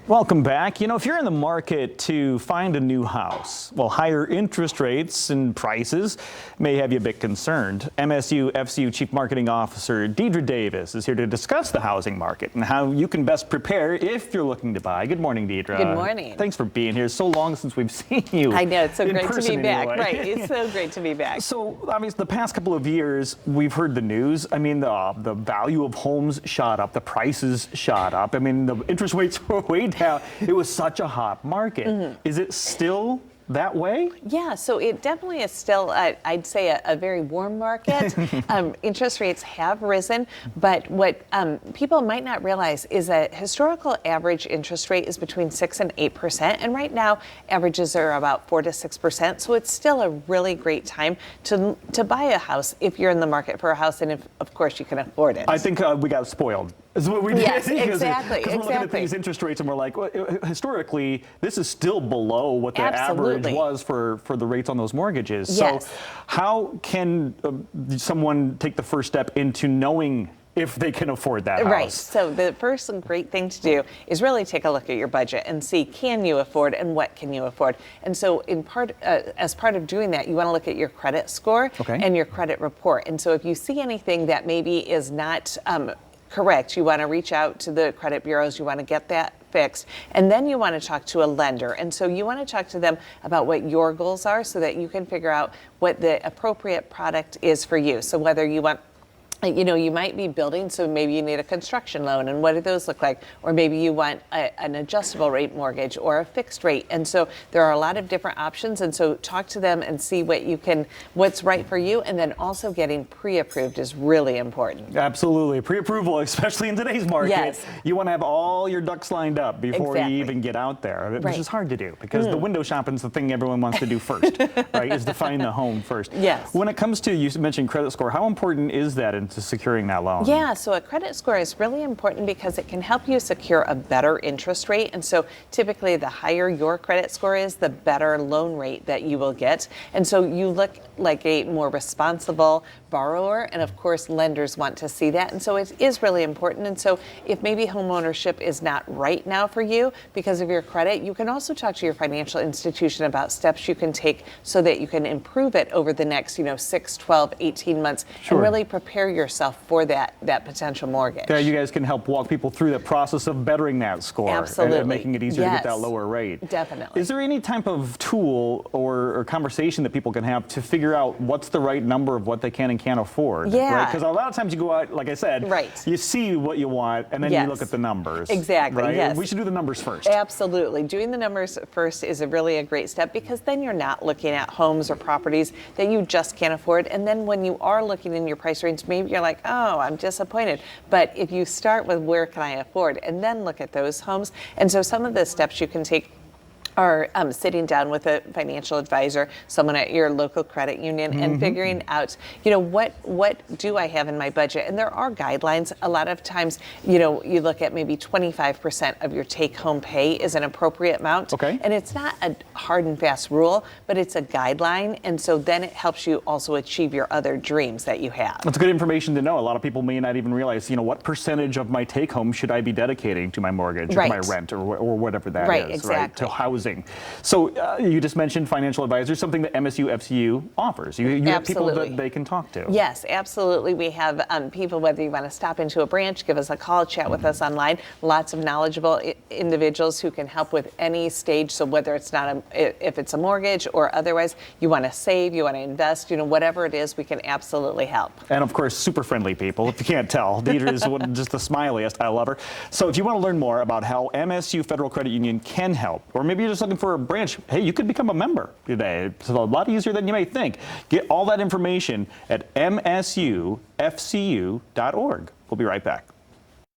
Welcome back. If you're in the market to find a new house, well, higher interest rates and prices may have you a bit concerned. MSU FCU Chief Marketing Officer Deidre Davis is here to discuss the housing market and how you can best prepare if you're looking to buy. Good morning, Deidre. Good morning. Thanks for being here. It's so long since we've seen you. I know, it's so great to be back. Anyway. Right, it's so great to be back. So, obviously, the past couple of years, we've heard the news. I mean, the value of homes shot up, the prices shot up. I mean, the interest rates were way down. It was such a hot market. Mm-hmm. Is it still that way? Yeah, so it definitely is still, I'd say, a very warm market. Interest rates have risen, but what people might not realize is that historical average interest rate is between 6 and 8%, and right now averages are about 4 to 6%. So it's still a really great time to buy a house if you're in the market for a house, and if, of course, you can afford it. I think we got spoiled. Is what we did. Yes, exactly. Because we're looking at these interest rates and we're like, well, historically, this is still below what the average was for the rates on those mortgages. Yes. So how can someone take the first step into knowing if they can afford that house? Right. So the first great thing to do is really take a look at your budget and see, can you afford and what can you afford? And so as part of doing that, you want to look at your credit score and your credit report. And so if you see anything that maybe is not correct, you want to reach out to the credit bureaus, you want to get that fixed, and then you want to talk to a lender. And so you want to talk to them about what your goals are so that you can figure out what the appropriate product is for you. So whether you want, you might be building, so maybe you need a construction loan, and what do those look like? Or maybe you want an adjustable rate mortgage or a fixed rate. And so there are a lot of different options, and so talk to them and see what's right for you, and then also getting pre-approved is really important. Absolutely. Pre-approval, especially in today's market. Yes. You want to have all your ducks lined up before you even get out there, which is hard to do because the window shopping is the thing everyone wants to do first, right, is to find the home first. Yes. When it comes to, you mentioned credit score, how important is that into securing that loan? Yeah, so a credit score is really important because it can help you secure a better interest rate. And so typically the higher your credit score is, the better loan rate that you will get. And so you look like a more responsible borrower, and of course lenders want to see that. And so it is really important. And so if maybe home ownership is not right now for you because of your credit, you can also talk to your financial institution about steps you can take so that you can improve it over the next 6, 12, 18 months and really prepare yourself for that potential mortgage. Yeah, you guys can help walk people through the process of bettering that score. Absolutely. And making it easier to get that lower rate. Definitely. Is there any type of tool or conversation that people can have to figure out what's the right number of what they can and can't afford? Yeah. Because a lot of times you go out, like I said, you see what you want and then you look at the numbers. Exactly. Right? Yes. We should do the numbers first. Absolutely. Doing the numbers first is really a great step because then you're not looking at homes or properties that you just can't afford. And then when you are looking in your price range, maybe you're like, oh, I'm disappointed. But if you start with where can I afford and then look at those homes. And so some of the steps you can take are sitting down with a financial advisor, someone at your local credit union, and figuring out, what do I have in my budget? And there are guidelines. A lot of times, you look at maybe 25% of your take-home pay is an appropriate amount. Okay. And it's not a hard and fast rule, but it's a guideline. And so then it helps you also achieve your other dreams that you have. That's good information to know. A lot of people may not even realize, what percentage of my take-home should I be dedicating to my mortgage or my rent or whatever that is, exactly. to housing. So you just mentioned financial advisors, something that MSU FCU offers. You have people that they can talk to. Yes, absolutely. We have people, whether you want to stop into a branch, give us a call, chat with us online. Lots of knowledgeable individuals who can help with any stage. So whether it's if it's a mortgage or otherwise, you want to save, you want to invest, whatever it is, we can absolutely help. And of course, super friendly people. If you can't tell, Deidre is just the smiliest. I love her. So if you want to learn more about how MSU Federal Credit Union can help, or maybe you're just looking for a branch, hey, you could become a member today. It's a lot easier than you may think. Get all that information at msufcu.org. We'll be right back.